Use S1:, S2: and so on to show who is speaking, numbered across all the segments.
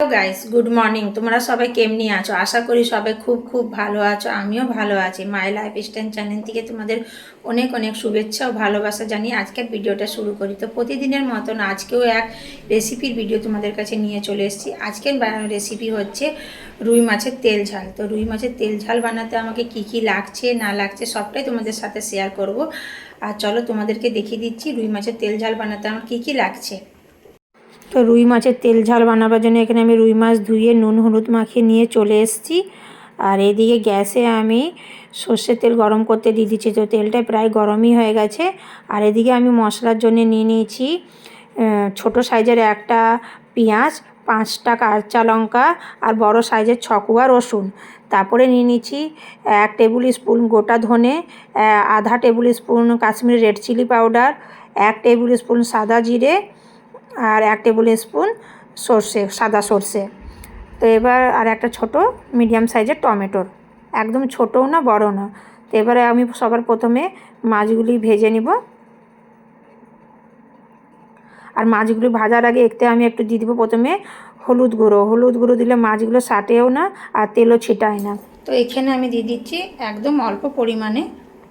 S1: Hello guys, good morning. তোমরা সবাই কেমনি আছো? আশা করি সবাই খুব খুব ভালো আছো। আমিও ভালো আছি। মাই লাইফ স্টাইল চ্যানেল থেকে তোমাদের অনেক অনেক শুভেচ্ছা ও ভালোবাসা জানিয়ে আজকের ভিডিওটা শুরু করি। তো প্রতিদিনের মতন আজকেও এক রেসিপির ভিডিও তোমাদের কাছে নিয়ে চলে এসেছি। আজকের রেসিপি হচ্ছে রুই মাছের তেল ঝাল। তো রুই মাছের তেল ঝাল বানাতে আমাকে কি কি লাগছে না লাগছে সবটাই তোমাদের সাথে শেয়ার করব। আর চলো তোমাদেরকে দেখিয়ে দিচ্ছি রুই মাছের তেল ঝাল বানাতে আমার কি কি লাগছে। তো রুই মাছের তেল ঝাল বানাবার জন্য এখানে আমি রুই মাছ ধুয়ে নুন হলুদ মাখিয়ে নিয়ে চলে এসেছি। আর এদিকে গ্যাসে আমি সর্ষের তেল গরম করতে দিয়ে দিচ্ছি। তো তেলটা প্রায় গরমই হয়ে গেছে। আর এদিকে আমি মশলার জন্য নিয়ে নিয়েছি ছোট সাইজের একটা পেঁয়াজ, 5টা কাঁচা লঙ্কা আর বড় সাইজের 6 কোয়া রসুন। তারপরে নিয়ে নিচ্ছি 1 টেবিল স্পুন গোটা ধনে, আধা table spoon Kashmiri red chili powder, 1 table spoon সাদা জিরে আর 1 টেবিল স্পুন সর্ষে, সাদা সর্ষে। তো এবার আর একটা ছোট মিডিয়াম সাইজের টমেটোর, একদম ছোটও না বড় না। তো এবারে আমি সবার প্রথমে মাছগুলি ভেজে নিব। আর মাছগুলো ভাজার আগে এতে আমি একটু দিয়ে দিব প্রথমে হলুদ গুঁড়ো। হলুদ গুঁড়ো দিলে মাছগুলো সাটেও না আর তেলও ছিটায় না। তো এখানে আমি দিয়ে দিচ্ছি একদম অল্প পরিমাণে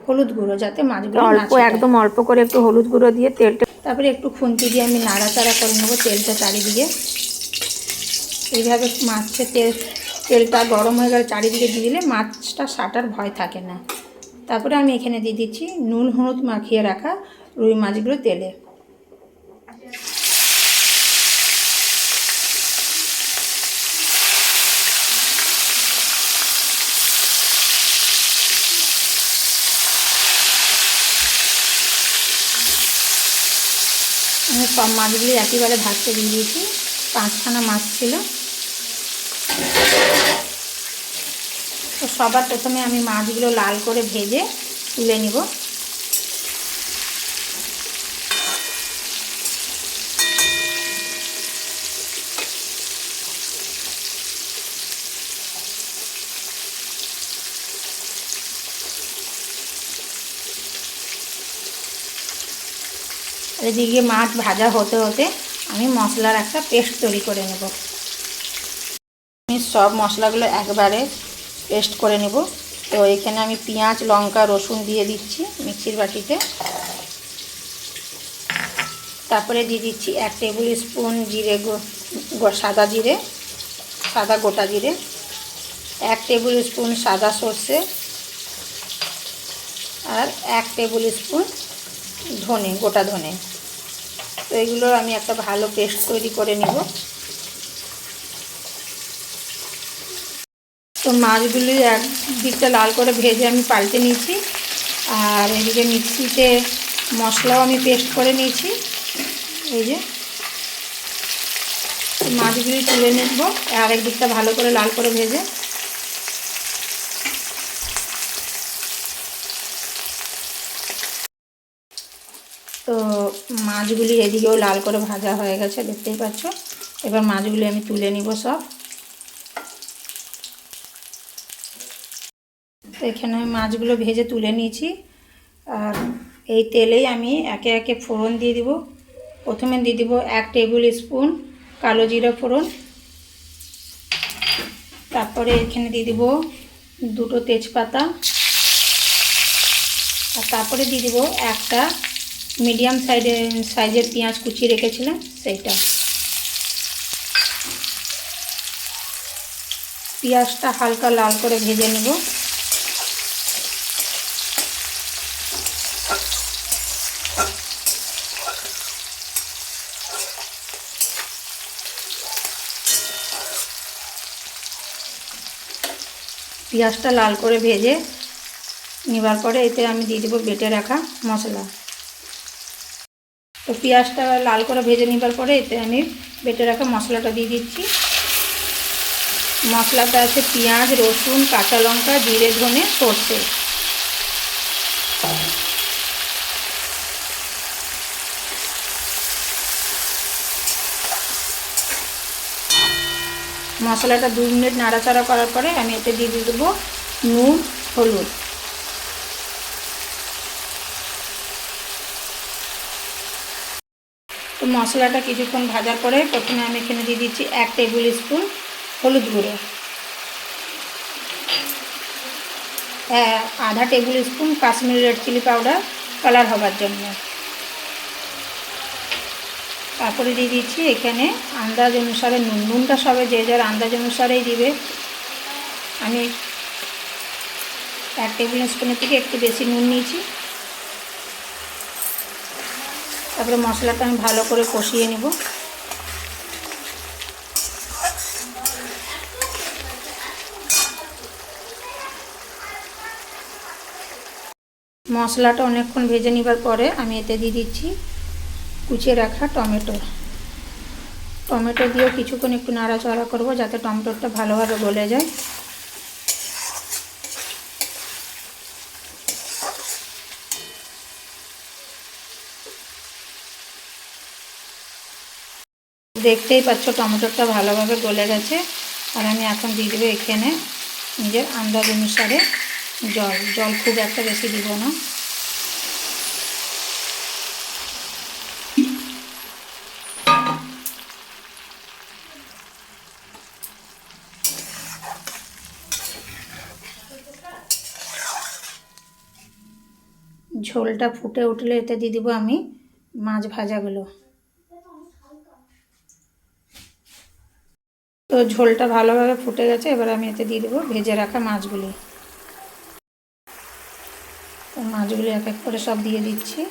S1: হলুদ গুঁড়ো, যাতে মাছগুলো অল্প একদম অল্প করে একটু হলুদ গুঁড়ো দিয়ে তেলটা, তারপরে একটু খুন্তি দিয়ে আমি নাড়াচাড়া করে নেবো তেলটা চারিদিকে। এইভাবে মাছের তেলটা গরম হয়ে গেলে চারিদিকে দিয়ে দিলে মাছটা সাটার ভয় থাকে না। তারপরে আমি এখানে দিয়ে দিচ্ছি নুন হলুদ মাখিয়ে রাখা রুই মাছগুলো তেলে। আমি সব মাছগুলি একেবারে ভাজতে দিয়ে দিয়েছি। 5খানা মাছ ছিল। তো সবার প্রথমে আমি মাছগুলো লাল করে ভেজে তুলে নিব। এদিকে মাছ ভাজা হতে হতে আমি মশলার একটা পেস্ট তৈরি করে নেব। আমি সব মশলাগুলো একবারে পেস্ট করে নেব। তো এখানে আমি পেঁয়াজ, লঙ্কা, রসুন দিয়ে দিচ্ছি মিক্সির বাটিতে। তারপরে দিয়ে দিচ্ছি 1 টেবিল স্পুন জিরে, সাদা জিরে, সাদা গোটা জিরে, 1 টেবিল স্পুন সাদা সর্ষে আর 1 টেবিল স্পুন ধনে, গোটা ধনে। তো এগুলো আমি একটা ভালো পেস্ট তৈরি করে নেব। তো মাছগুলি এক দিকটা লাল করে ভেজে আমি পাল্টে নিয়েছি। আর এদিকে মিক্সিতে মশলাও আমি পেস্ট করে নিয়েছি। এই যে মাছগুলি তুলে নেব আর এক দিকটা ভালো করে লাল করে ভেজে। তো মাছগুলি এদিকেও লাল করে ভাজা হয়ে গেছে, দেখতেই পাচ্ছ। এবার মাছগুলি আমি তুলে নিব সব। তো এখানে আমি মাছগুলো ভেজে তুলে নিয়েছি। আর এই তেলেই আমি একে একে ফোড়ন দিয়ে দিব। প্রথমে দিয়ে দিব 1 টেবিল স্পুন কালো জিরা ফোড়ন। তারপরে এখানে দিয়ে দিব 2টো তেজপাতা। আর তারপরে দিয়ে দিব একটা মিডিয়াম সাইজের পেঁয়াজ কুচিয়ে রেখেছিলাম সেইটা। পেঁয়াজটা হালকা লাল করে ভেজে নেব। পেঁয়াজটা লাল করে ভেজে নেবার পরে এতে আমি দিয়ে দেবো বেটে রাখা মশলা। তো পেঁয়াজটা লাল করে ভেজে নেবার পরে এতে আমি বেটে রাখা মশলাটা দিয়ে দিচ্ছি। মশলাটা আছে পেঁয়াজ, রসুন, কাঁচা লঙ্কা, জিরে, ধনে, সর্ষে। মশলাটা 2 মিনিট নাড়াচাড়া করার পরে আমি এতে দিয়ে দেবো নুন, হলুদ। তো মশলাটা কিছুক্ষণ ভাজার পরে প্রথমে আমি এখানে দিয়ে দিচ্ছি 1 টেবিল স্পুন হলুদ গুঁড়ো, 1/2 table spoon Kashmiri red chili powder colour হবার জন্য। তারপরে দিয়ে দিচ্ছি এখানে আন্দাজ অনুসারে নুন। নুনটা সবে যে যার আন্দাজ অনুসারেই দিবে। আমি 1 টেবিল স্পুনের থেকে একটু বেশি নুন নিয়েছি। তারপরে মশলাটা আমি ভালো করে কষিয়ে নেব। মশলাটা অনেকক্ষণ ভেজে নেবার পরে আমি এতে দিয়ে দিচ্ছি কুচিয়ে রাখা টমেটো। টমেটো দিয়েও কিছুক্ষণ একটু নাড়াচাড়া করব যাতে টমেটোটা ভালোভাবে গলে যায়। দেখতেই পাচ্ছ টমেটোটা ভালোভাবে গলে গেছে। আর আমি এখন দিয়ে দেবো এখানে নিজের আন্দাজ অনুসারে জল খুব একটা বেশি দিব না। ঝোলটা ফুটে উঠলে এতে দিয়ে দিব আমি মাছ ভাজাগুলো। তো ঝোলটা ভালোভাবে ফুটে গেছে, এবার আমি এতে দিয়ে দেবো ভেজে রাখা মাছগুলি। তো মাছগুলি এক এক করে সব দিয়ে দিচ্ছি।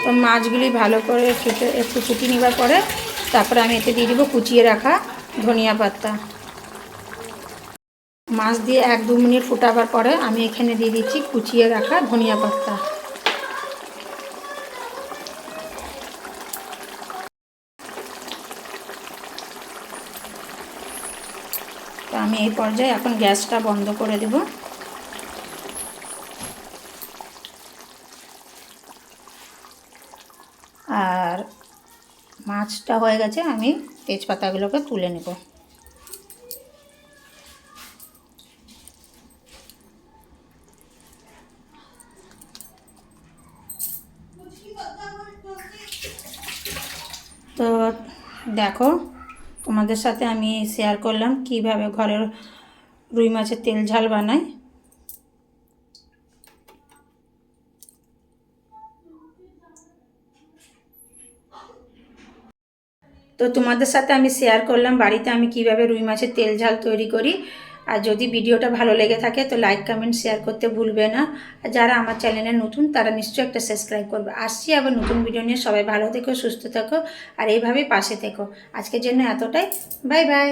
S1: তো মাছগুলি ভালো করে একটু ফুটিয়ে নেবার পরে তারপরে আমি এতে দিয়ে দেবো কুচিয়ে রাখা ধনিয়া পাতা। মাছ দিয়ে 1-2 মিনিট ফুটাবার পরে আমি এখানে দিয়ে দিচ্ছি কুচিয়ে রাখা ধনিয়া পাতা। তো আমি এই পর্যায়ে এখন গ্যাসটা বন্ধ করে দেব। আর মাছটা হয়ে গেছে, আমি তেজপাতাগুলোকে তুলে নেব। তো দেখো, তোমাদের সাথে আমি শেয়ার করলাম কিভাবে ঘরের রুই মাছের তেল ঝাল বানাই। তো তোমাদের সাথে আমি শেয়ার করলাম বাড়িতে আমি কিভাবে রুই মাছের তেল ঝাল তৈরি করি। আর যদি ভিডিওটা ভালো লেগে থাকে তো লাইক কমেন্ট শেয়ার করতে ভুলবে না। আর যারা আমার চ্যানেলে নতুন তারা নিশ্চয়ই একটা সাবস্ক্রাইব করবে। আসছি আবার নতুন ভিডিও নিয়ে। সবাই ভালো থেকো, সুস্থ থেকো আর এইভাবেই পাশে থেকো। আজকের জন্য এতটাই। Bye bye.